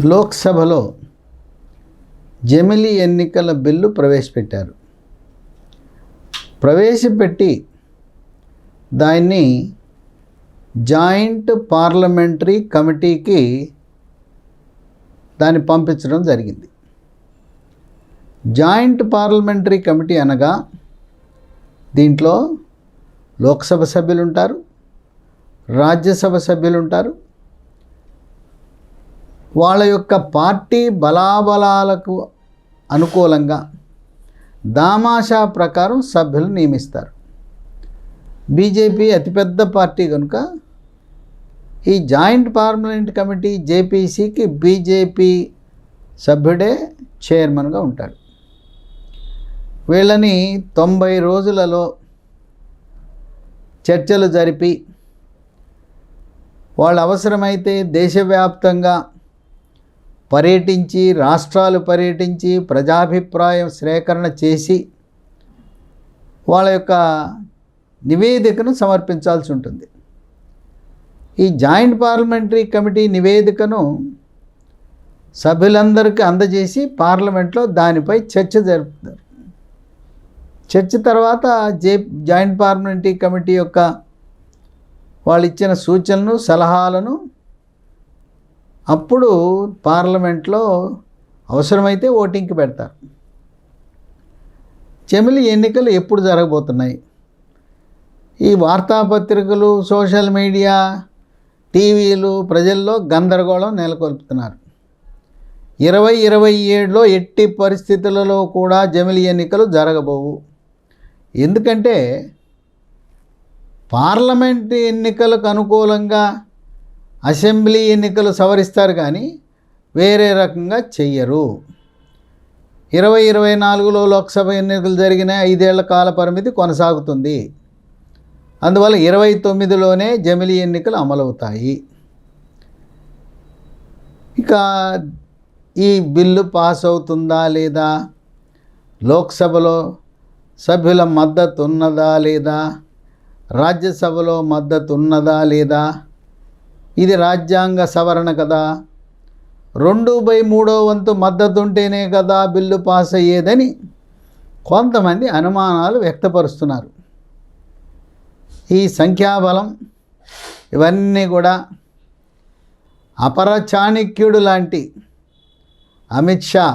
లోక్సభలో జమిలీ ఎన్నికల బిల్లు ప్రవేశపెట్టారు. ప్రవేశపెట్టి దాన్ని జాయింట్ పార్లమెంటరీ కమిటీకి దాన్ని పంపించడం జరిగింది. జాయింట్ పార్లమెంటరీ కమిటీ అనగా దీంట్లో లోక్సభ సభ్యులు ఉంటారు, రాజ్యసభ సభ్యులు ఉంటారు. వాళ్ళ యొక్క పార్టీ బలాబలాలకు అనుకూలంగా దామాషా ప్రకారం సభ్యులు నియమిస్తారు. బీజేపీ అతిపెద్ద పార్టీ కనుక ఈ జాయింట్ పార్లమెంట్ కమిటీ జేపీసీకి బీజేపీ సభ్యుడే చైర్మన్గా ఉంటాడు. వీళ్ళని 90 రోజులలో చర్చలు జరిపి వాళ్ళు అవసరమైతే దేశవ్యాప్తంగా పర్యటించి, రాష్ట్రాలు పర్యటించి, ప్రజాభిప్రాయం సేకరణ చేసి వాళ్ళ యొక్క నివేదికను సమర్పించాల్సి ఉంటుంది. ఈ జాయింట్ పార్లమెంటరీ కమిటీ నివేదికను సభ్యులందరికీ అందజేసి పార్లమెంట్లో దానిపై చర్చ జరుపుతారు. చర్చ తర్వాత జాయింట్ పార్లమెంటరీ కమిటీ యొక్క వాళ్ళు ఇచ్చిన సూచనలు, సలహాలను అప్పుడు పార్లమెంట్లో అవసరమైతే ఓటింగ్కి పెడతారు. జమిలీ ఎన్నికలు ఎప్పుడు జరగబోతున్నాయి? ఈ వార్తాపత్రికలు, సోషల్ మీడియా, టీవీలు ప్రజల్లో గందరగోళం నెలకొల్పుతున్నారు. 2027లో ఎట్టి పరిస్థితులలో కూడా జమిలీ ఎన్నికలు జరగబోవు. ఎందుకంటే పార్లమెంట్ ఎన్నికలకు అనుకూలంగా అసెంబ్లీ ఎన్నికలు సవరిస్తారు కానీ వేరే రకంగా చెయ్యరు. 2024లో లోక్సభ ఎన్నికలు జరిగిన 5 ఏళ్ల కాల పరిమితి కొనసాగుతుంది. అందువల్ల 29లోనే జమిలీ ఎన్నికలు అమలవుతాయి. ఇక ఈ బిల్లు పాస్ అవుతుందా లేదా, లోక్సభలో సభ్యుల మద్దతు ఉన్నదా లేదా, రాజ్యసభలో మద్దతు ఉన్నదా లేదా, ఇది రాజ్యాంగ సవరణ కదా, 2/3 వంతు మద్దతు ఉంటేనే కదా బిల్లు పాస్ అయ్యేదని కొంతమంది అనుమానాలు వ్యక్తపరుస్తున్నారు. ఈ సంఖ్యాబలం ఇవన్నీ కూడా అపర చాణక్యుడు లాంటి అమిత్ షా,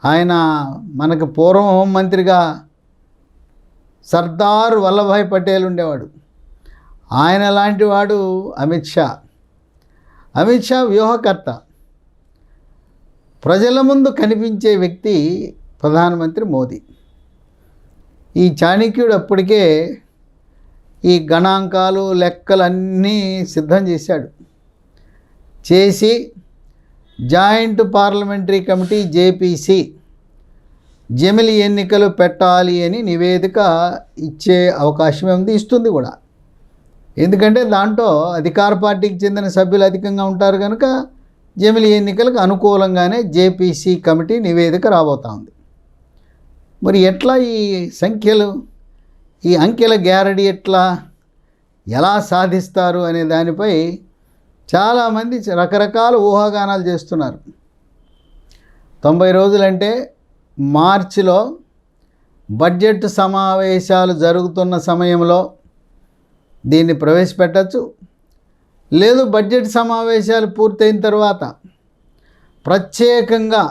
ఆయన మనకు పూర్వం హోంమంత్రిగా సర్దార్ వల్లభాయ్ పటేల్ ఉండేవాడు. ఆయన లాంటి వాడు అమిత్ షా. అమిత్ షా వ్యూహకర్త. ప్రజల ముందు కనిపించే వ్యక్తి ప్రధానమంత్రి మోదీ. ఈ చాణక్యుడు అప్పటికే ఈ గణాంకాలు, లెక్కలన్నీ సిద్ధం చేశాడు. చేసి జాయింట్ పార్లమెంటరీ కమిటీ జేపీసీ జమిలీ ఎన్నికలు పెట్టాలి అని నివేదిక ఇచ్చే అవకాశం ఉంది, ఇస్తుంది కూడా. ఎందుకంటే దాంట్లో అధికార పార్టీకి చెందిన సభ్యులు అధికంగా ఉంటారు కనుక జమిలీ ఎన్నికలకు అనుకూలంగానే జేపీసీ కమిటీ నివేదిక రాబోతూ ఉంది. మరి ఎట్లా ఈ సంఖ్యలు, ఈ అంకెల గ్యారడీ ఎలా సాధిస్తారు అనే దానిపై చాలామంది రకరకాల ఊహాగానాలు చేస్తున్నారు. 90 రోజులంటే మార్చిలో బడ్జెట్ సమావేశాలు జరుగుతున్న సమయంలో దీన్ని ప్రవేశపెట్టచ్చు. లేదు బడ్జెట్ సమావేశాలు పూర్తయిన తర్వాత ప్రత్యేకంగా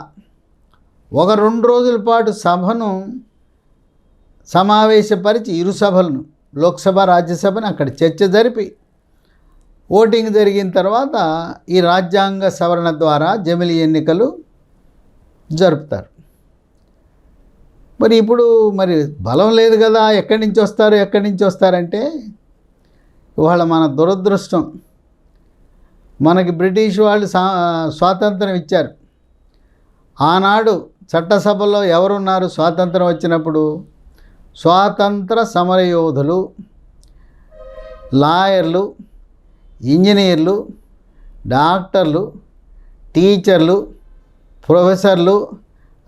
1-2 రోజుల పాటు సభను సమావేశపరిచి ఇరు సభలను, లోక్సభ, రాజ్యసభను అక్కడ చర్చ జరిపి ఓటింగ్ జరిగిన తర్వాత ఈ రాజ్యాంగ సవరణ ద్వారా జమిలీ ఎన్నికలు జరుపుతారు. మరి ఇప్పుడు బలం లేదు కదా, ఎక్కడి నుంచి వస్తారంటే ఇవాళ మన దురదృష్టం, మనకి బ్రిటిష్ వాళ్ళు స్వాతంత్రం ఇచ్చారు. ఆనాడు చట్టసభలో ఎవరున్నారు స్వాతంత్రం వచ్చినప్పుడు? స్వాతంత్ర సమరయోధులు, లాయర్లు, ఇంజనీర్లు, డాక్టర్లు, టీచర్లు, ప్రొఫెసర్లు,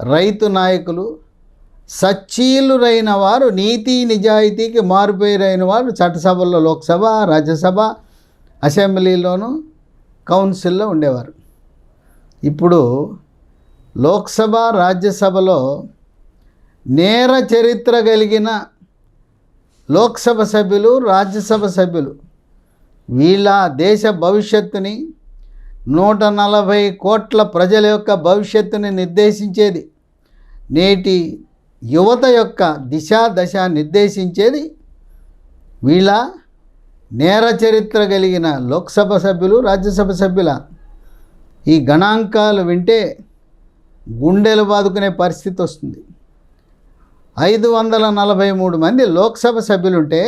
రైతు నాయకులు, సచ్చీలురైన వారు, నీతి నిజాయితీకి మారుపేరైన వారు చట్టసభల్లో, లోక్సభ, రాజ్యసభ, అసెంబ్లీలోనూ, కౌన్సిల్లో ఉండేవారు. ఇప్పుడు లోక్సభ రాజ్యసభలో నేర చరిత్ర కలిగిన లోక్సభ సభ్యులు, రాజ్యసభ సభ్యులు వీళ్ళ దేశ భవిష్యత్తుని 140 కోట్ల ప్రజల యొక్క భవిష్యత్తుని నిర్దేశించేది, నేటి యువత యొక్క దశ నిర్దేశించేది వీళ్ళ నేర చరిత్ర కలిగిన లోక్సభ సభ్యులు, రాజ్యసభ సభ్యుల ఈ గణాంకాలు వింటే గుండెలు బాదుకునే పరిస్థితి వస్తుంది. 543 మంది లోక్సభ సభ్యులుంటే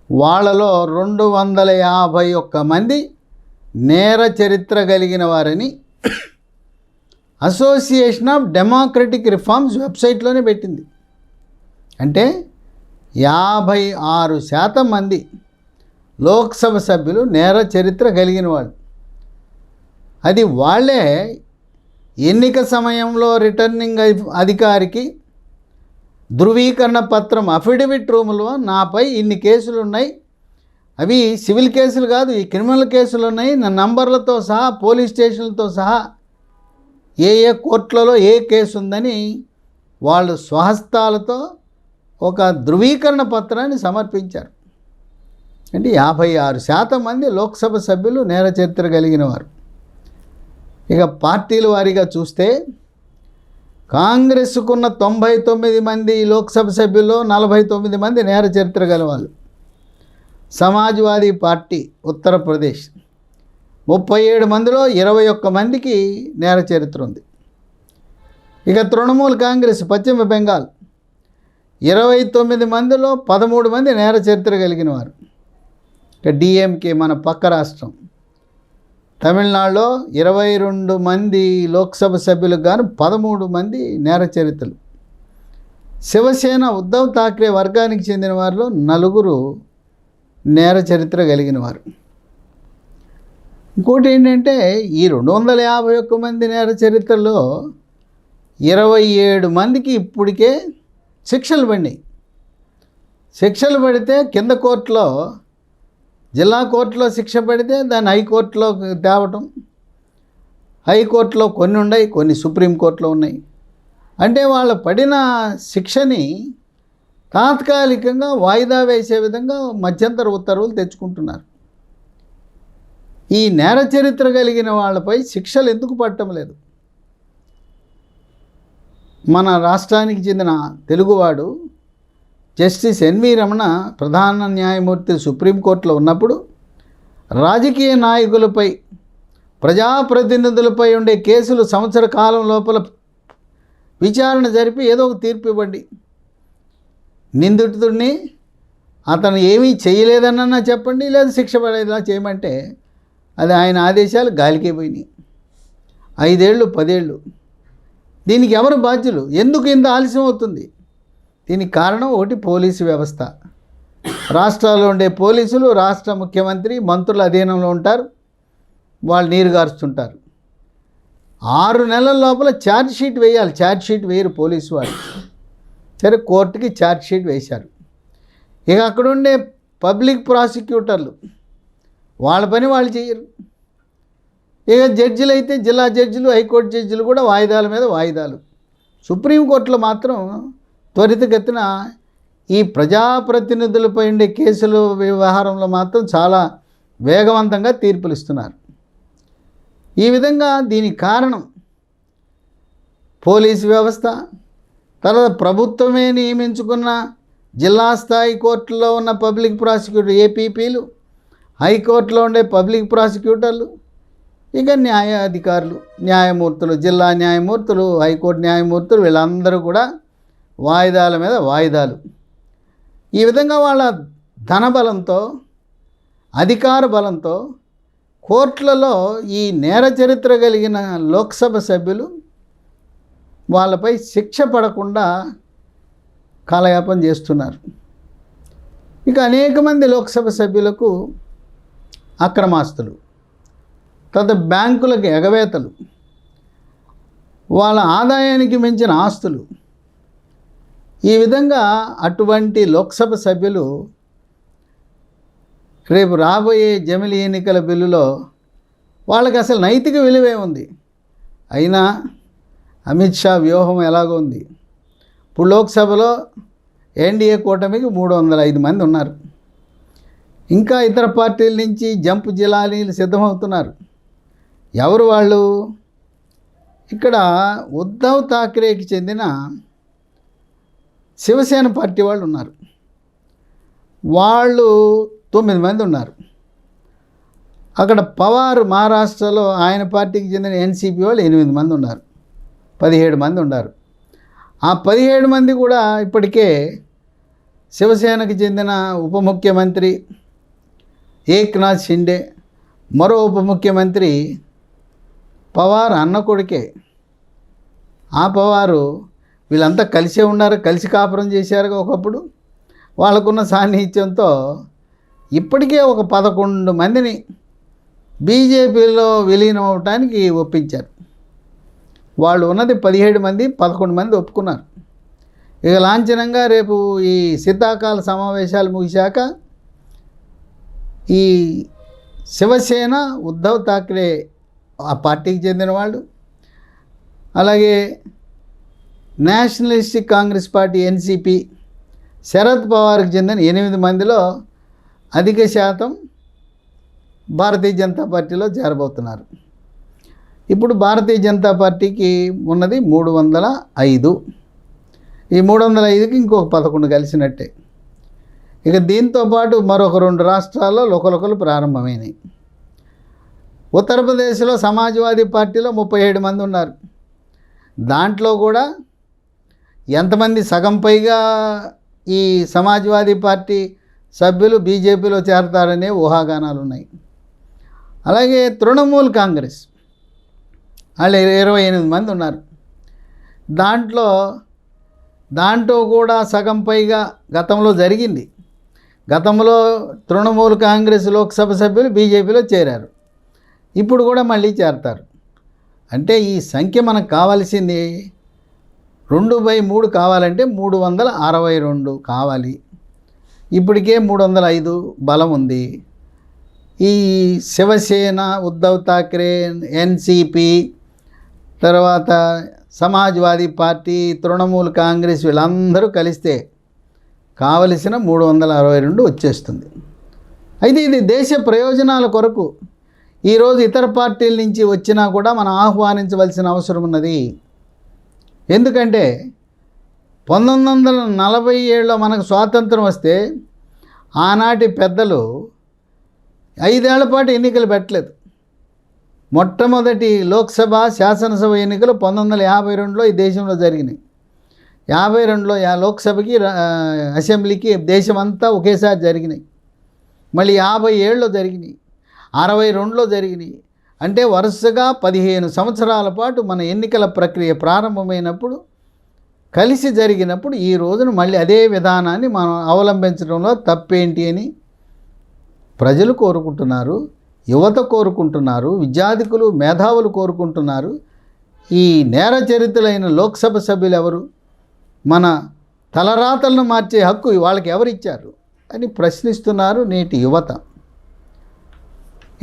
వాళ్ళలో 251 మంది నేర చరిత్ర కలిగిన వారని అసోసియేషన్ ఆఫ్ డెమోక్రటిక్ రిఫార్మ్స్ వెబ్సైట్లోనే పెట్టింది. అంటే 56% మంది లోక్సభ సభ్యులు నేర చరిత్ర కలిగిన వాళ్ళు. అది వాళ్ళే ఎన్నిక సమయంలో రిటర్నింగ్ అధికారికి ధృవీకరణ పత్రం అఫిడవిట్ రూములో నాపై ఇన్ని కేసులు ఉన్నాయి, అవి సివిల్ కేసులు కాదు, ఈ క్రిమినల్ కేసులు ఉన్నాయి, నా నంబర్లతో సహా పోలీస్ స్టేషన్లతో సహా ఏ కోర్టులలో ఏ కేసు ఉందని వాళ్ళు స్వహస్తాలతో ఒక ధృవీకరణ పత్రాన్ని సమర్పించారు. అంటే 56% మంది లోక్సభ సభ్యులు నేర చరిత్ర కలిగిన వారు. ఇక పార్టీల వారీగా చూస్తే కాంగ్రెస్కున్న 99 మంది లోక్సభ సభ్యుల్లో 49 మంది నేర చరిత్ర గలవాళ్ళు. సమాజ్వాదీ పార్టీ ఉత్తరప్రదేశ్ 37 మందిలో 21 మందికి నేర చరిత్ర ఉంది. ఇక తృణమూల్ కాంగ్రెస్ పశ్చిమ బెంగాల్ 29 మందిలో 13 మంది నేర చరిత్ర కలిగిన వారు. ఇక డిఎంకే మన పక్క రాష్ట్రం తమిళనాడులో 22 మంది లోక్సభ సభ్యులకు గాను 13 మంది నేర చరిత్రలు. శివసేన ఉద్ధవ్ ఠాక్రే వర్గానికి చెందిన వారిలో 4 నేర చరిత్ర కలిగిన వారు. ఇంకోటి ఏంటంటే ఈ 251 మంది నేర చరిత్రలో 27 మందికి ఇప్పటికే శిక్షలు పడినాయి. శిక్షలు పడితే కింద కోర్టులో, జిల్లా కోర్టులో శిక్ష పడితే దాన్ని హైకోర్టులో తేవటం, హైకోర్టులో కొన్ని ఉన్నాయి, కొన్ని సుప్రీంకోర్టులో ఉన్నాయి. అంటే వాళ్ళు పడిన శిక్షని తాత్కాలికంగా వాయిదా వేసే విధంగా మధ్యంతర ఉత్తర్వులు తెచ్చుకుంటున్నారు. ఈ నేర చరిత్ర కలిగిన వాళ్ళపై శిక్షలు ఎందుకు పడటం లేదు? మన రాష్ట్రానికి చెందిన తెలుగువాడు జస్టిస్ ఎన్వి రమణ ప్రధాన న్యాయమూర్తి సుప్రీంకోర్టులో ఉన్నప్పుడు రాజకీయ నాయకులపై, ప్రజాప్రతినిధులపై ఉండే కేసులు సంవత్సర కాలం లోపల విచారణ జరిపి ఏదో ఒక తీర్పు ఇవ్వండి, నిందితుడిని అతను ఏమీ చేయలేదన్నా చెప్పండి, లేదా శిక్ష పడేలా చేయమంటే అది ఆయన ఆదేశాలు గాలికే పోయినాయి. 5 ఏళ్ళు 10 ఏళ్ళు. దీనికి ఎవరు బాధ్యులు? ఎందుకు ఇంత ఆలస్యం అవుతుంది? దీనికి కారణం ఒకటి పోలీసు వ్యవస్థ. రాష్ట్రాల్లో ఉండే పోలీసులు రాష్ట్ర ముఖ్యమంత్రి మంత్రుల అధీనంలో ఉంటారు, వాళ్ళు నీరు గారుస్తుంటారు. 6 నెలల లోపల ఛార్జ్ షీట్ వేయాలి. ఛార్జ్ షీట్ వేయరు పోలీసు వాళ్ళు. సరే, కోర్టుకి ఛార్జ్ షీట్ వేశారు. ఇక అక్కడ ఉండే పబ్లిక్ ప్రాసిక్యూటర్లు వాళ్ళ పని వాళ్ళు చేయరు. ఇక జడ్జిలు అయితే జిల్లా జడ్జిలు, హైకోర్టు జడ్జిలు కూడా వాయిదాల మీద వాయిదాలు. సుప్రీంకోర్టులో మాత్రం త్వరితగతిన ఈ ప్రజాప్రతినిధులపై ఉండే కేసుల వ్యవహారంలో మాత్రం చాలా వేగవంతంగా తీర్పులు ఇస్తున్నారు. ఈ విధంగా దీనికి కారణం పోలీసు వ్యవస్థ, తర్వాత ప్రభుత్వమే నియమించుకున్న జిల్లా స్థాయి కోర్టులో ఉన్న పబ్లిక్ ప్రాసిక్యూటర్ ఏపీపీలు, హైకోర్టులో ఉండే పబ్లిక్ ప్రాసిక్యూటర్లు, ఇక న్యాయాధికారులు, న్యాయమూర్తులు, జిల్లా న్యాయమూర్తులు, హైకోర్టు న్యాయమూర్తులు, వీళ్ళందరూ కూడా వాయిదాల మీద వాయిదాలు. ఈ విధంగా వాళ్ళ ధనబలంతో, అధికార బలంతో కోర్టులలో ఈ నేర చరిత్ర కలిగిన లోక్సభ సభ్యులు వాళ్ళపై శిక్ష పడకుండా కాలయాపన చేస్తున్నారు. ఇక అనేక మంది లోక్సభ సభ్యులకు అక్రమాస్తులు, తర్వాత బ్యాంకులకు ఎగవేతలు, వాళ్ళ ఆదాయానికి మించిన ఆస్తులు. ఈ విధంగా అటువంటి లోక్సభ సభ్యులు రేపు రాబోయే జమిలి ఎన్నికల బిల్లులో వాళ్ళకి అసలు నైతిక విలువే ఉంది. అయినా అమిత్ షా వ్యూహం ఎలాగో ఉంది. ఇప్పుడు లోక్సభలో ఎన్డీఏ కూటమికి 305 మంది ఉన్నారు. ఇంకా ఇతర పార్టీల నుంచి జంప్ జిలానీలు సిద్ధమవుతున్నారు. ఎవరు వాళ్ళు? ఇక్కడ ఉద్ధవ్ థాక్రేకి చెందిన శివసేన పార్టీ వాళ్ళు ఉన్నారు. వాళ్ళు 9 మంది ఉన్నారు. అక్కడ పవార్ మహారాష్ట్రలో ఆయన పార్టీకి చెందిన ఎన్సీపీ వాళ్ళు 8 మంది ఉన్నారు. 17 మంది ఉన్నారు. ఆ 17 మంది కూడా ఇప్పటికే శివసేనకు చెందిన ఉప ముఖ్యమంత్రి ఏక్నాథ్ షిండే, మరో ఉప ముఖ్యమంత్రి పవార్ అన్న కొడుకే. ఆ పవారు వీళ్ళంతా కలిసే ఉన్నారు, కలిసి కాపురం చేశారు ఒకప్పుడు. వాళ్ళకున్న సాన్నిహిత్యంతో ఇప్పటికే ఒక 11 మందిని బీజేపీలో విలీనం అవటానికి ఒప్పించారు. వాళ్ళు ఉన్నది 17 మంది, 11 మంది ఒప్పుకున్నారు. ఇక లాంఛనంగా రేపు ఈ శీతాకాల సమావేశాలు ముగిశాక ఈ శివసేన, ఉద్ధవ్ థాక్రే ఆ పార్టీకి చెందిన వాళ్ళు, అలాగే nationalistic Congress party NCP Sharad పవార్కి చెందిన 8 మందిలో అధిక శాతం భారతీయ జనతా పార్టీలో చేరబోతున్నారు. ఇప్పుడు భారతీయ జనతా పార్టీకి ఉన్నది 305. ఈ 305కి ఇంకొక 11 కలిసినట్టే. ఇక దీంతోపాటు మరొక 2 రాష్ట్రాల్లో లోకలోకలు ప్రారంభమైనాయి. ఉత్తరప్రదేశ్లో సమాజ్వాదీ పార్టీలో 37 మంది ఉన్నారు. దాంట్లో కూడా ఎంతమంది, సగం పైగా ఈ సమాజ్వాదీ పార్టీ సభ్యులు బీజేపీలో చేరతారనే ఊహాగానాలు ఉన్నాయి. అలాగే తృణమూల్ కాంగ్రెస్ వాళ్ళు 28 మంది ఉన్నారు. దాంట్లో కూడా సగం పైగా గతంలో జరిగింది. గతంలో తృణమూల్ కాంగ్రెస్ లోక్సభ సభ్యులు బీజేపీలో చేరారు. ఇప్పుడు కూడా మళ్ళీ చేరతారు. అంటే ఈ సంఖ్య మనకు కావాల్సింది 2/3 కావాలంటే 362 కావాలి. ఇప్పటికే 305 బలం ఉంది. ఈ శివసేన, ఉద్ధవ్ థాక్రే, ఎన్సీపీ, తర్వాత సమాజ్వాదీ పార్టీ, తృణమూల్ కాంగ్రెస్ వీళ్ళందరూ కలిస్తే కావలసిన 362 వచ్చేస్తుంది. అయితే ఇది దేశ ప్రయోజనాల కొరకు ఈరోజు ఇతర పార్టీల నుంచి వచ్చినా కూడా మనం ఆహ్వానించవలసిన అవసరం ఉన్నది. ఎందుకంటే 1947లో మనకు స్వాతంత్రం వస్తే ఆనాటి పెద్దలు 5 ఏళ్ల పాటు ఎన్నికలు పెట్టలేదు. మొట్టమొదటి లోక్సభ, శాసనసభ ఎన్నికలు 1952లో ఈ దేశంలో జరిగినాయి. 52లో లోక్సభకి, అసెంబ్లీకి దేశమంతా ఒకేసారి జరిగినాయి. మళ్ళీ 57లో జరిగినాయి, 62లో జరిగినాయి. అంటే వరుసగా 15 సంవత్సరాల పాటు మన ఎన్నికల ప్రక్రియ ప్రారంభమైనప్పుడు, కలిసి జరిగినప్పుడు ఈ రోజున మళ్ళీ అదే విధానాన్ని మనం అవలంబించడంలో తప్పేంటి అని ప్రజలు కోరుకుంటున్నారు, యువత కోరుకుంటున్నారు, విద్యార్థికులు, మేధావులు కోరుకుంటున్నారు. ఈ నేర చరిత్రులైన లోక్సభ సభ్యులు ఎవరు? మన తలరాతలను మార్చే హక్కు వాళ్ళకి ఎవరిచ్చారు అని ప్రశ్నిస్తున్నారు నేటి యువత.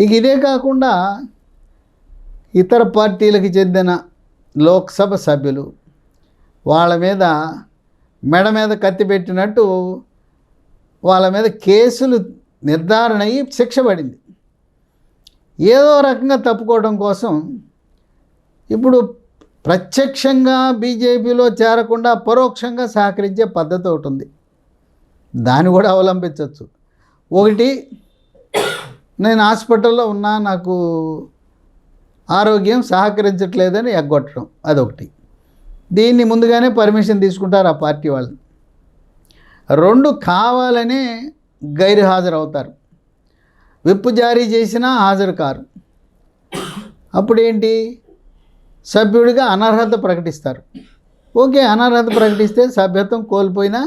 ఇక ఇదే కాకుండా ఇతర పార్టీలకు చెందిన లోక్సభ సభ్యులు వాళ్ళ మీద మెడ మీద కత్తి పెట్టినట్టు వాళ్ళ మీద కేసులు నిర్ధారణ అయ్యి శిక్ష పడింది. ఏదో రకంగా తప్పుకోవడం కోసం ఇప్పుడు ప్రత్యక్షంగా బీజేపీలో చేరకుండా పరోక్షంగా సహకరించే పద్ధతి ఒకటి ఉంది. దాన్ని కూడా అవలంబించవచ్చు. ఒకటి, నేను హాస్పిటల్లో ఉన్నా, నాకు ఆరోగ్యం సహకరించట్లేదని ఎగ్గొట్టడం, అదొకటి. దీన్ని ముందుగానే పర్మిషన్ తీసుకుంటారు ఆ పార్టీ వాళ్ళు. 2, కావాలనే గైర్హాజరు అవుతారు. విప్పు జారీ చేసినా హాజరు కారు. అప్పుడేంటి? సభ్యుడిగా అనర్హత ప్రకటిస్తారు. ఓకే, అనర్హత ప్రకటిస్తే సభ్యత్వం కోల్పోయినా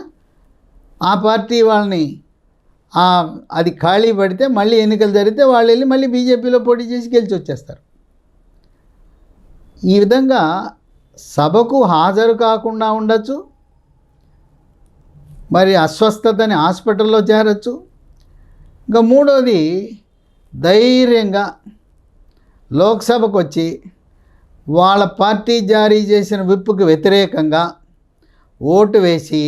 ఆ పార్టీ వాళ్ళని అది ఖాళీ పడితే మళ్ళీ ఎన్నికలు జరిగితే వాళ్ళు వెళ్ళి మళ్ళీ బీజేపీలో పోటీ చేసి గెలిచి వచ్చేస్తారు. ఈ విధంగా సభకు హాజరు కాకుండా ఉండొచ్చు, మరి అస్వస్థతని హాస్పిటల్లో చేరచ్చు. ఇంకా 3వది, ధైర్యంగా లోక్సభకు వచ్చి వాళ్ళ పార్టీ జారీ చేసిన విప్పుకి వ్యతిరేకంగా ఓటు వేసి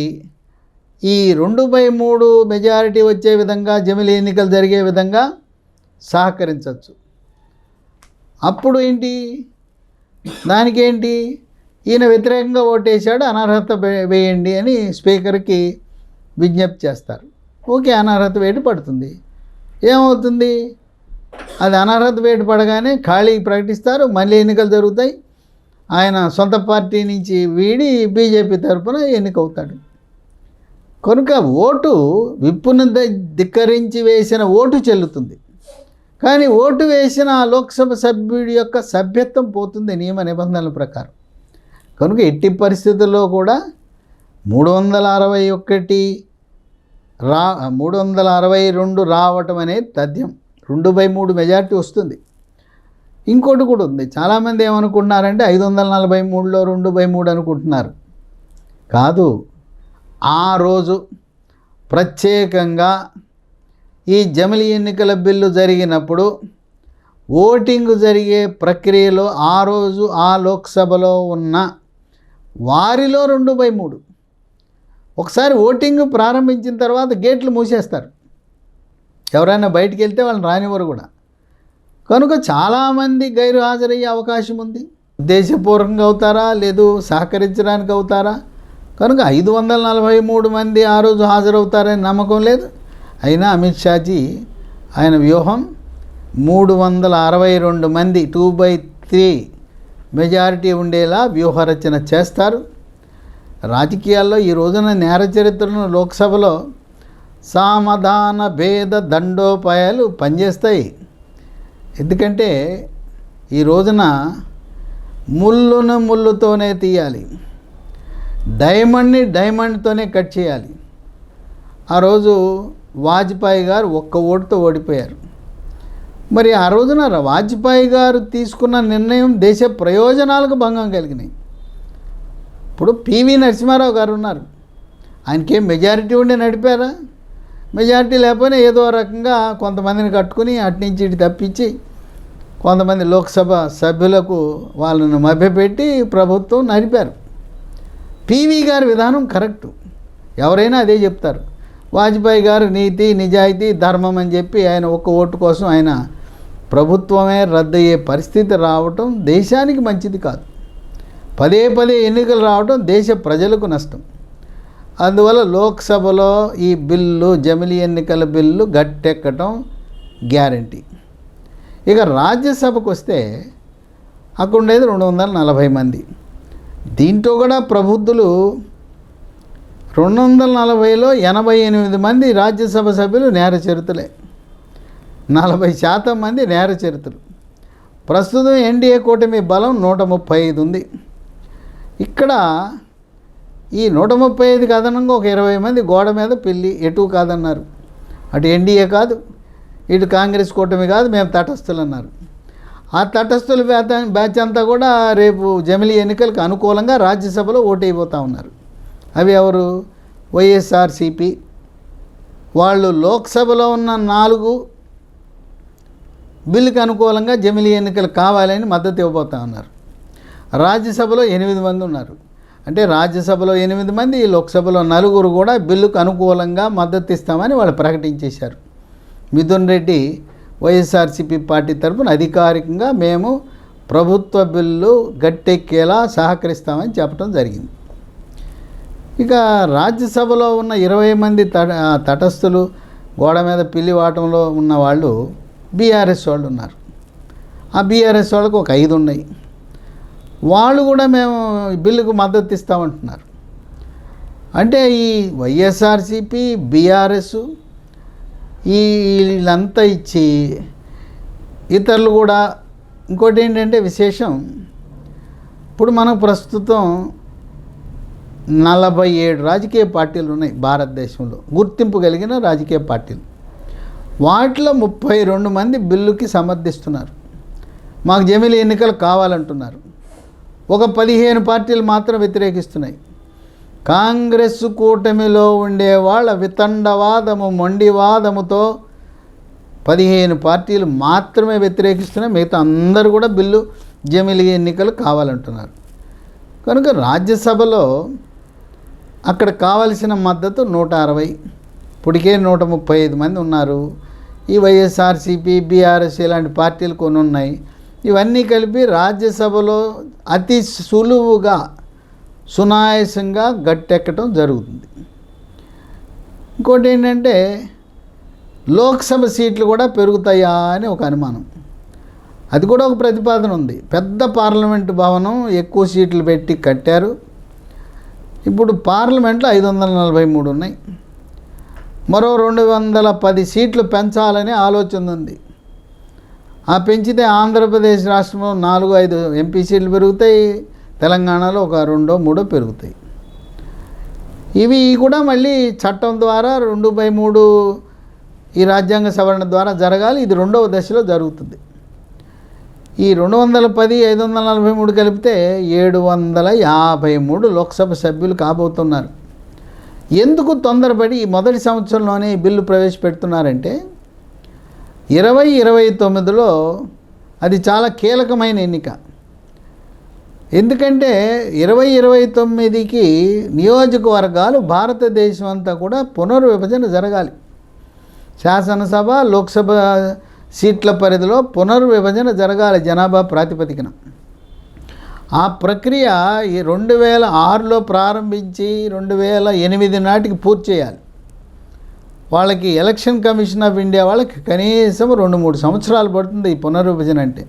ఈ 2/3 మెజారిటీ వచ్చే విధంగా జమిలీ ఎన్నికలు జరిగే విధంగా సహకరించవచ్చు. అప్పుడు ఏంటి, దానికేంటి, ఈయన వ్యతిరేకంగా ఓటేశాడు, అనర్హత వేయండి అని స్పీకర్కి విజ్ఞప్తి చేస్తారు. ఓకే, అనర్హత వేటు పడుతుంది. ఏమవుతుంది, అది అనర్హత వేటు పడగానే ఖాళీ ప్రకటిస్తారు, మళ్ళీ ఎన్నికలు జరుగుతాయి. ఆయన సొంత పార్టీ నుంచి వీడి బీజేపీ తరఫున ఎన్నికవుతాడు. కనుక ఓటు విప్పును ధిక్కరించి వేసిన ఓటు చెల్లుతుంది, కానీ ఓటు వేసిన ఆ లోక్సభ సభ్యుడి యొక్క సభ్యత్వం పోతుంది నియమ నిబంధనల ప్రకారం. కనుక ఎట్టి పరిస్థితుల్లో కూడా 362 రావటం అనేది తథ్యం. 2/3 మెజారిటీ వస్తుంది. ఇంకోటి కూడా ఉంది, చాలామంది ఏమనుకుంటున్నారంటే 543లో 2/3 అనుకుంటున్నారు. కాదు, ఆ రోజు ప్రత్యేకంగా ఈ జమిలీ ఎన్నికల బిల్లు జరిగినప్పుడు ఓటింగ్ జరిగే ప్రక్రియలో ఆ రోజు ఆ లోక్సభలో ఉన్న వారిలో 2/3 ఒకసారి ఓటింగ్ ప్రారంభించిన తర్వాత గేట్లు మూసేస్తారు. ఎవరైనా బయటికి వెళ్తే వాళ్ళని రానివ్వరు కూడా. కనుక చాలామంది గైరు హాజరయ్యే అవకాశం ఉంది. ఉద్దేశపూర్వకంగా అవుతారా, లేదు సహకరించడానికి అవుతారా? కనుక 543 మంది ఆ రోజు హాజరవుతారని నమ్మకం లేదు. అయినా అమిత్ షాజీ ఆయన వ్యూహం 362 మంది 2/3 మెజారిటీ ఉండేలా వ్యూహరచన చేస్తారు. రాజకీయాల్లో ఈ రోజున నేర చరిత్రను లోక్సభలో సామధాన భేద దండోపాయాలు పనిచేస్తాయి. ఎందుకంటే ఈ రోజున ముళ్ళును ముళ్ళుతోనే తీయాలి, డైమండ్ని డైమండ్తోనే కట్ చేయాలి. ఆ రోజు వాజ్పేయి గారు ఒక్క ఓటుతో ఓడిపోయారు. మరి ఆ రోజున వాజ్పేయి గారు తీసుకున్న నిర్ణయం దేశ ప్రయోజనాలకు భంగం కలిగినాయి. ఇప్పుడు పివి నరసింహారావు గారు ఉన్నారు, ఆయనకేం మెజారిటీ ఉండి నడిపారా? మెజారిటీ లేకపోయినా ఏదో రకంగా కొంతమందిని కట్టుకుని అట్నుంచి ఇటు తప్పించి కొంతమంది లోక్సభ సభ్యులకు వాళ్ళను మభ్యపెట్టి ప్రభుత్వం నడిపారు. పివి గారి విధానం కరెక్టు, ఎవరైనా అదే చెప్తారు. వాజ్పేయి గారు నీతి నిజాయితీ ధర్మం అని చెప్పి ఆయన ఒక్క ఓటు కోసం ఆయన ప్రభుత్వమే రద్దయ్యే పరిస్థితి రావటం దేశానికి మంచిది కాదు. పదే ఎన్నికలు రావటం దేశ ప్రజలకు నష్టం. అందువల్ల లోక్సభలో ఈ బిల్లు జమిలీ ఎన్నికల బిల్లు గట్టెక్కటం గ్యారంటీ. ఇక రాజ్యసభకు వస్తే అక్కడ ఉండేది 240 మంది. దీంట్లో కూడా ప్రబుద్ధులు 240లో 88 మంది రాజ్యసభ సభ్యులు నేర చరిత్రలే, 40% మంది నేర చరిత్రలు. ప్రస్తుతం ఎన్డీఏ కూటమి బలం 135 ఉంది. ఇక్కడ ఈ 135కి అదనంగా ఒక 20 మంది గోడ మీద పిల్లి ఎటు కాదన్నారు. అటు ఎన్డీఏ కాదు, ఇటు కాంగ్రెస్ కూటమి కాదు, మేము తటస్థులు అన్నారు. ఆ తటస్థుల బ్యాచ్ అంతా కూడా రేపు జమిలీ ఎన్నికలకు అనుకూలంగా రాజ్యసభలో ఓటైపోతూ ఉన్నారు. అవి ఎవరు? వైఎస్ఆర్సీపీ వాళ్ళు లోక్సభలో ఉన్న 4 బిల్లుకి అనుకూలంగా జమిలీ ఎన్నికలు కావాలని మద్దతు ఇవ్వబోతూ ఉన్నారు. రాజ్యసభలో 8 మంది ఉన్నారు. అంటే రాజ్యసభలో 8 మంది, లోక్సభలో 4 కూడా బిల్లుకు అనుకూలంగా మద్దతు ఇస్తామని వాళ్ళు ప్రకటించేశారు. మిథున్ రెడ్డి వైఎస్ఆర్సీపీ పార్టీ తరఫున అధికారికంగా మేము ప్రభుత్వ బిల్లు గట్టెక్కేలా సహకరిస్తామని చెప్పడం జరిగింది. ఇక రాజ్యసభలో ఉన్న 20 మంది తటస్థులు గోడ మీద పిల్లి వాటంలో ఉన్న వాళ్ళు బీఆర్ఎస్ వాళ్ళు ఉన్నారు. ఆ బీఆర్ఎస్ వాళ్ళకు ఒక 5 ఉన్నాయి. వాళ్ళు కూడా మేము బిల్లుకు మద్దతు ఇస్తామంటున్నారు. అంటే ఈ వైఎస్ఆర్సీపీ బీఆర్ఎస్ వీళ్ళంతా ఇచ్చి ఇతరులు కూడా. ఇంకోటి ఏంటంటే విశేషం, ఇప్పుడు మనకు ప్రస్తుతం 47 రాజకీయ పార్టీలు ఉన్నాయి భారతదేశంలో, గుర్తింపు కలిగిన రాజకీయ పార్టీలు. వాటిలో 32 మంది బిల్లుకి సమర్థిస్తున్నారు, మాకు జమిలీ ఎన్నికలు కావాలంటున్నారు. ఒక 15 పార్టీలు మాత్రం వ్యతిరేకిస్తున్నాయి. కాంగ్రెస్ కూటమిలో ఉండే వాళ్ళ వితండవాదము మొండివాదముతో 15 పార్టీలు మాత్రమే వ్యతిరేకిస్తున్నాయి. మిగతా అందరూ కూడా బిల్లు జమిలి ఎన్నికలు కావాలంటున్నారు. కనుక రాజ్యసభలో అక్కడ కావలసిన మద్దతు 160, ఇప్పటికే 135 మంది ఉన్నారు. ఈ వైఎస్ఆర్సీపీ, బీఆర్ఎస్ ఇలాంటి పార్టీలు కొన్ని ఉన్నాయి. ఇవన్నీ కలిపి రాజ్యసభలో అతి సులువుగా సునాయాసంగా గట్టెక్కడం జరుగుతుంది. ఇంకోటి ఏంటంటే లోక్సభ సీట్లు కూడా పెరుగుతాయా అని ఒక అనుమానం. అది కూడా ఒక ప్రతిపాదన ఉంది. పెద్ద పార్లమెంటు భవనం ఎక్కువ సీట్లు పెట్టి కట్టారు. ఇప్పుడు పార్లమెంట్లో 543 ఉన్నాయి. మరో 210 సీట్లు పెంచాలనే ఆలోచన ఉంది. ఆ పెంచితే ఆంధ్రప్రదేశ్ రాష్ట్రంలో 4-5 ఎంపీ సీట్లు పెరుగుతాయి, తెలంగాణలో ఒక 2-3 పెరుగుతాయి. ఇవి కూడా మళ్ళీ చట్టం ద్వారా 2/3 ఈ రాజ్యాంగ సవరణ ద్వారా జరగాలి. ఇది 2వ దశలో జరుగుతుంది. ఈ 210, 543 కలిపితే 753 లోక్సభ సభ్యులు కాబోతున్నారు. ఎందుకు తొందరపడి ఈ మొదటి సంవత్సరంలోనే ఈ బిల్లు ప్రవేశపెడుతున్నారంటే 2029లో అది చాలా కీలకమైన ఎన్నిక. ఎందుకంటే 2029కి నియోజకవర్గాలు భారతదేశం అంతా కూడా పునర్విభజన జరగాలి. శాసనసభ, లోక్సభ సీట్ల పరిధిలో పునర్విభజన జరగాలి జనాభా ప్రాతిపదికన. ఆ ప్రక్రియ 2006లో ప్రారంభించి 2008 నాటికి పూర్తి చేయాలి. వాళ్ళకి ఎలక్షన్ కమిషన్ ఆఫ్ ఇండియా వాళ్ళకి కనీసం 2-3 సంవత్సరాలు పడుతుంది ఈ పునర్విభజన అంటే.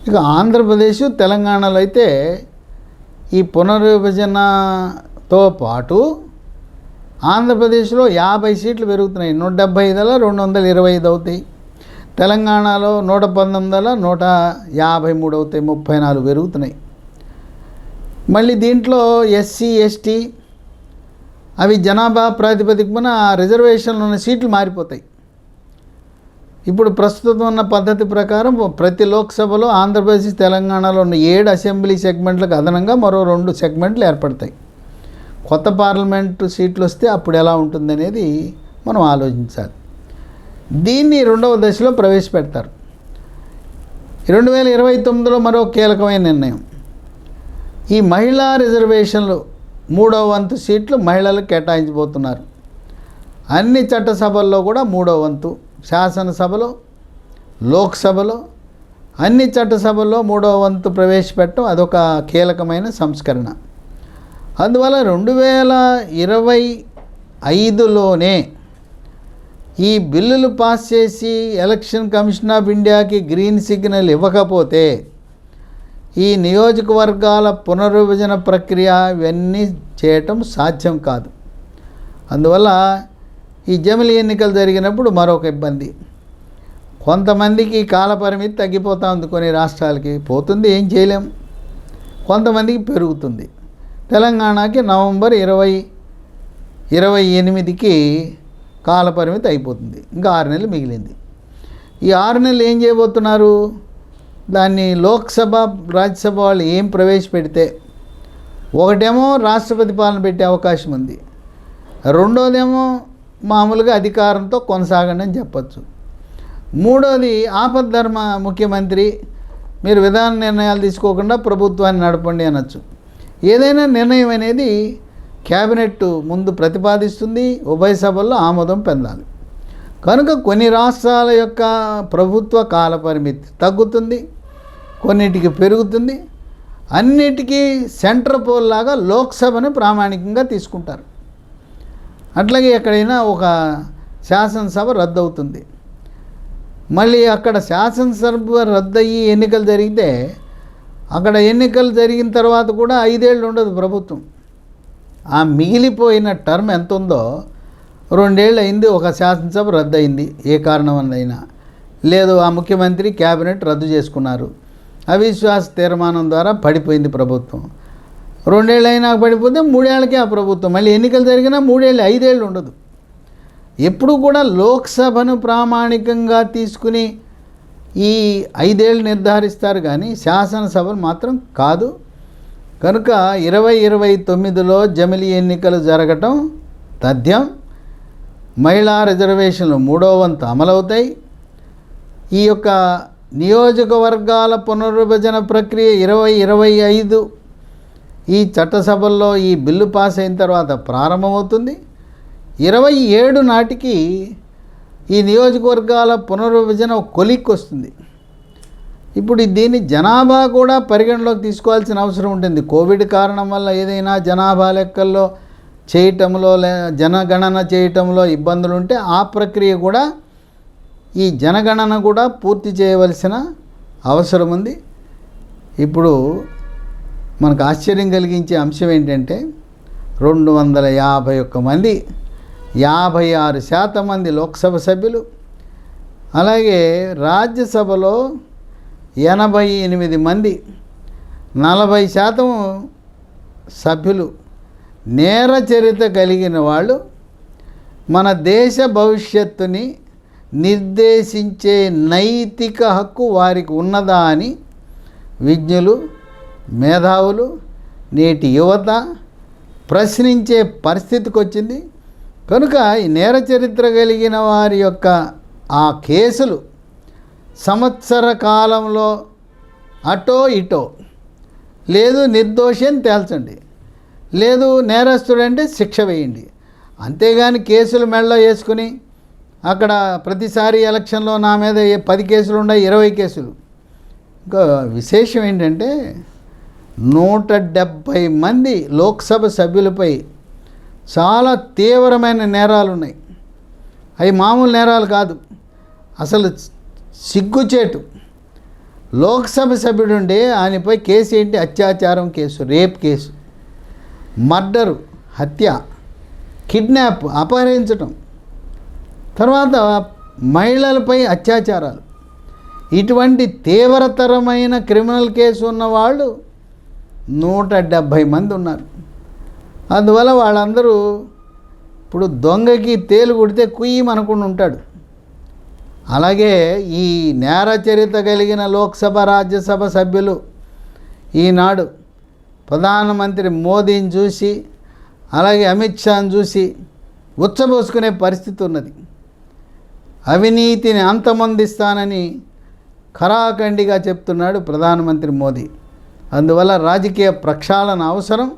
ఇక ఆంధ్రప్రదేశ్, తెలంగాణలో అయితే ఈ పునర్విభజనతో పాటు ఆంధ్రప్రదేశ్లో 50 సీట్లు పెరుగుతున్నాయి. 175 225 అవుతాయి. తెలంగాణలో 119 153 అవుతాయి. 34 పెరుగుతున్నాయి. మళ్ళీ దీంట్లో ఎస్సీ, ఎస్టీ అవి జనాభా ప్రాతిపదికన రిజర్వేషన్లు ఉన్న సీట్లు మారిపోతాయి. ఇప్పుడు ప్రస్తుతం ఉన్న పద్ధతి ప్రకారం ప్రతి లోక్సభలో ఆంధ్రప్రదేశ్, తెలంగాణలో ఉన్న 7 అసెంబ్లీ సెగ్మెంట్లకు అదనంగా మరో 2 సెగ్మెంట్లు ఏర్పడతాయి. కొత్త పార్లమెంటు సీట్లు వస్తే అప్పుడు ఎలా ఉంటుందనేది మనం ఆలోచించాలి. దీన్ని 2వ దశలో ప్రవేశపెడతారు. 2029లో మరో కీలకమైన నిర్ణయం. ఈ మహిళా రిజర్వేషన్లు 3వ వంతు సీట్లు మహిళలకు కేటాయించబోతున్నారు. అన్ని చట్టసభల్లో కూడా 3వ వంతు, శాసనసభలో, లోక్సభలో అన్ని చట్టసభల్లో 3వ వంతు ప్రవేశపెట్టడం అదొక కీలకమైన సంస్కరణ. అందువల్ల 2025లోనే ఈ బిల్లులు పాస్ చేసి ఎలక్షన్ కమిషన్ ఆఫ్ ఇండియాకి గ్రీన్ సిగ్నల్ ఇవ్వకపోతే ఈ నియోజకవర్గాల పునర్విభజన ప్రక్రియ ఇవన్నీ చేయటం సాధ్యం కాదు. అందువల్ల ఈ జమిలి ఎన్నికలు జరిగినప్పుడు మరొక ఇబ్బంది. కొంతమందికి కాలపరిమితి తగ్గిపోతూ ఉంది, కొన్ని రాష్ట్రాలకి పోతుంది, ఏం చేయలేం. కొంతమందికి పెరుగుతుంది. తెలంగాణకి నవంబర్ 2028కి కాలపరిమితి అయిపోతుంది. ఇంకా 6 నెలలు మిగిలింది. ఈ 6 నెలలు ఏం చేయబోతున్నారు? దాన్ని లోక్సభ, రాజ్యసభ వాళ్ళు ఏం ప్రవేశపెడితే, ఒకటేమో రాష్ట్రపతి పాలన పెట్టే అవకాశం ఉంది, రెండోదేమో మామూలుగా అధికారంతో కొనసాగండి అని చెప్పచ్చు, మూడోది ఆపద్ధర్మ ముఖ్యమంత్రి, మీరు విధాన నిర్ణయాలు తీసుకోకుండా ప్రభుత్వాన్ని నడపండి అనొచ్చు. ఏదైనా నిర్ణయం అనేది క్యాబినెట్ ముందు ప్రతిపాదిస్తుంది, ఉభయ సభల్లో ఆమోదం పొందాలి. కనుక కొన్ని రాష్ట్రాల యొక్క ప్రభుత్వ కాల పరిమితి తగ్గుతుంది, కొన్నిటికి పెరుగుతుంది. అన్నిటికీ సెంటర్ పోల్ లాగా లోక్సభను ప్రామాణికంగా తీసుకుంటారు. అట్లాగే ఎక్కడైనా ఒక శాసనసభ రద్దు అవుతుంది, మళ్ళీ అక్కడ శాసనసభ రద్దయ్యి ఎన్నికలు జరిగితే అక్కడ ఎన్నికలు జరిగిన తర్వాత కూడా 5 ఏళ్ళు ఉండదు ప్రభుత్వం. ఆ మిగిలిపోయిన టర్మ్ ఎంత ఉందో 2 ఏళ్ళు అయింది, ఒక శాసనసభ రద్దు అయింది ఏ కారణం వల్లైనా, లేదు ఆ ముఖ్యమంత్రి క్యాబినెట్ రద్దు చేసుకున్నారు, అవిశ్వాస తీర్మానం ద్వారా పడిపోయింది ప్రభుత్వం, 2 ఏళ్ళు అయినా పడిపోతే 3 ఏళ్ళకే ఆ ప్రభుత్వం, మళ్ళీ ఎన్నికలు జరిగినా 3 ఏళ్ళు 5 ఏళ్ళు ఉండదు. ఎప్పుడు కూడా లోక్సభను ప్రామాణికంగా తీసుకుని ఈ 5 ఏళ్ళు నిర్ధారిస్తారు, కానీ శాసనసభను మాత్రం కాదు. కనుక 2029లో జమిలి ఎన్నికలు జరగటం తథ్యం. మహిళా రిజర్వేషన్లు 3వ వంతు అమలవుతాయి. ఈ యొక్క నియోజకవర్గాల పునర్విభజన ప్రక్రియ 2025 ఈ చట్టసభల్లో ఈ బిల్లు పాస్ అయిన తర్వాత ప్రారంభమవుతుంది. 27 నాటికి ఈ నియోజకవర్గాల పునర్విభజన కొలిక్కి వస్తుంది. ఇప్పుడు దీన్ని జనాభా కూడా పరిగణలోకి తీసుకోవాల్సిన అవసరం ఉంటుంది. కోవిడ్ కారణం వల్ల ఏదైనా జనాభా లెక్కల్లో చేయటంలో జనగణన చేయటంలో ఇబ్బందులు ఉంటే ఆ ప్రక్రియ కూడా ఈ జనగణన కూడా పూర్తి చేయవలసిన అవసరం ఉంది. ఇప్పుడు మనకు ఆశ్చర్యం కలిగించే అంశం ఏంటంటే 251 మంది 56% మంది లోక్సభ సభ్యులు, అలాగే రాజ్యసభలో 88 మంది 40% సభ్యులు నేర చరిత్ర కలిగిన వాళ్ళు మన దేశ భవిష్యత్తుని నిర్దేశించే నైతిక హక్కు వారికి ఉన్నదా అని విజ్ఞులు, మేధావులు, నేటి యువత ప్రశ్నించే పరిస్థితికి వచ్చింది. కనుక ఈ నేర చరిత్ర కలిగిన వారి యొక్క ఆ కేసులు సంవత్సర కాలంలో అటో ఇటో, లేదు నిర్దోషి అని తేల్చండి, లేదు నేరస్తుడంటే శిక్ష వేయండి. అంతేగాని కేసులు మెడలో వేసుకుని అక్కడ ప్రతిసారి ఎలక్షన్లో నా మీద 10 కేసులు ఉన్నాయి, 20 కేసులు. ఇంకా విశేషం ఏంటంటే 170 మంది లోక్సభ సభ్యులపై చాలా తీవ్రమైన నేరాలు ఉన్నాయి. అవి మామూలు నేరాలు కాదు, అసలు సిగ్గుచేటు. లోక్సభ సభ్యుడుండే ఆయనపై కేసు ఏంటి? అత్యాచారం కేసు, రేప్ కేసు, మర్డరు, హత్య, కిడ్నాప్, అపహరించటం, తర్వాత మహిళలపై అత్యాచారాలు, ఇటువంటి తీవ్రతరమైన క్రిమినల్ కేసు ఉన్నవాళ్ళు 170 మంది ఉన్నారు. అందువల్ల వాళ్ళందరూ ఇప్పుడు దొంగకి తేలు కొడితే కుయ్యమనుకుని ఉంటాడు. అలాగే ఈ నేర చరిత్ర కలిగిన లోక్సభ, రాజ్యసభ సభ్యులు ఈనాడు ప్రధానమంత్రి మోదీని చూసి, అలాగే అమిత్ షాని చూసి ఉచ్చబోసుకునే పరిస్థితి ఉన్నది. అవినీతిని అంతమొందిస్తానని ఖరాఖండిగా చెప్తున్నాడు ప్రధానమంత్రి మోదీ. అందువల్ల రాజకీయ ప్రక్షాళన అవసరం.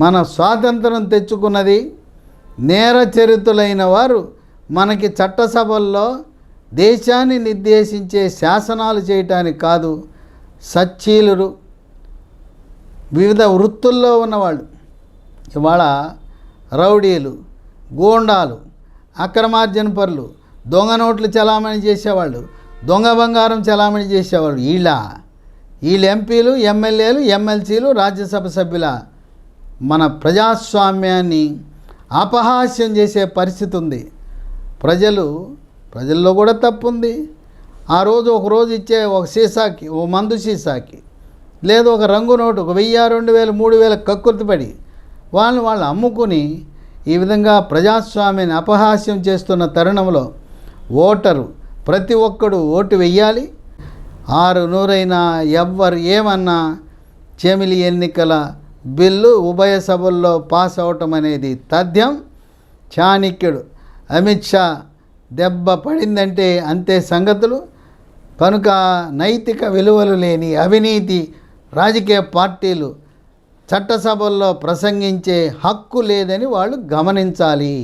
మన స్వాతంత్రం తెచ్చుకున్నది నేర చరిత్రులైన వారు మనకి చట్టసభల్లో దేశాన్ని నిర్దేశించే శాసనాలు చేయటానికి కాదు, సచ్చీలురు, వివిధ వృత్తుల్లో ఉన్నవాళ్ళు, ఇవాళ రౌడీలు, గూండాలు, అక్రమార్జన పరులు, దొంగ నోట్లు చలామణి చేసేవాళ్ళు, దొంగ బంగారం చలామణి చేసేవాళ్ళు, వీళ్ళు ఎంపీలు, ఎమ్మెల్యేలు, ఎమ్మెల్సీలు, రాజ్యసభ సభ్యుల మన ప్రజాస్వామ్యాన్ని అపహాస్యం చేసే పరిస్థితి ఉంది. ప్రజల్లో కూడా తప్పు ఉంది. ఆ రోజు ఒకరోజు ఇచ్చే ఒక సీసాకి, ఓ మందు సీసాకి, లేదు ఒక రంగు నోటు, ఒక 1000, 2000, 3000 కక్కుర్తిపడి వాళ్ళు అమ్ముకుని ఈ విధంగా ప్రజాస్వామ్యాన్ని అపహాస్యం చేస్తున్న తరుణంలో ఓటరు ప్రతి ఒక్కడు ఓటు వెయ్యాలి. 600 ఎవ్వరు ఏమన్నా చెమిలి ఎన్నికల బిల్లు ఉభయ సభల్లో పాస్ అవటం అనేది తథ్యం. చాణక్యుడు అమిత్ షా దెబ్బ పడిందంటే అంతే సంగతులు. కనుక నైతిక విలువలు లేని అవినీతి రాజకీయ పార్టీలు చట్టసభల్లో ప్రసంగించే హక్కు లేదని వాళ్ళు గమనించాలి.